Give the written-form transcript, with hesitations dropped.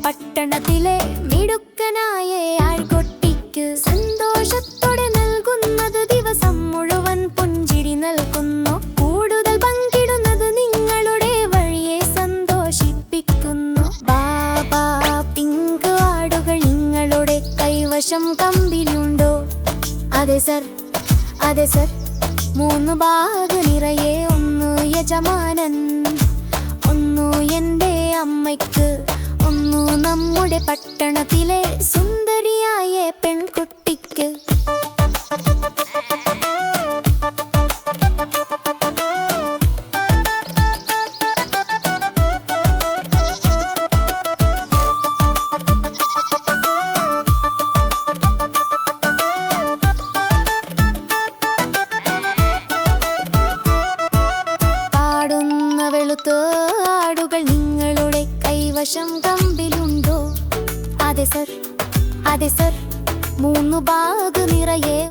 പട്ടണത്തിലെ മിടുക്കനായ ആൾക്കുട്ടിക്ക് സന്തോഷത്തോടെ നൽകുന്നത് ദിവസം മുഴുവൻ പുഞ്ചിരി നൽകുന്നു. കൂടുതൽ പങ്കിടുന്നത് നിങ്ങളുടെ വഴിയെ സന്തോഷിപ്പിക്കുന്നു. ബാബാ പിങ്ക് ആടുകൾ നിങ്ങളുടെ കൈവശം കമ്പിലുണ്ടോ? അതെ സർ, അതെ സർ. 3 ബാഗ് നിറയെ, 1 യജമാനൻ, 1 എൻ്റെ അമ്മയ്ക്ക്, 1 നമ്മുടെ പട്ടണത്തിലെ സുന്ദരിയായ പെൺകുട്ടിക്ക്. വെളുത്ത ആടുകൾ നിങ്ങളുടെ കൈവശം കമ്പിലുണ്ടോ? അതെ സർ, അതെ സർ. 3 ബാഗ് നിറയെ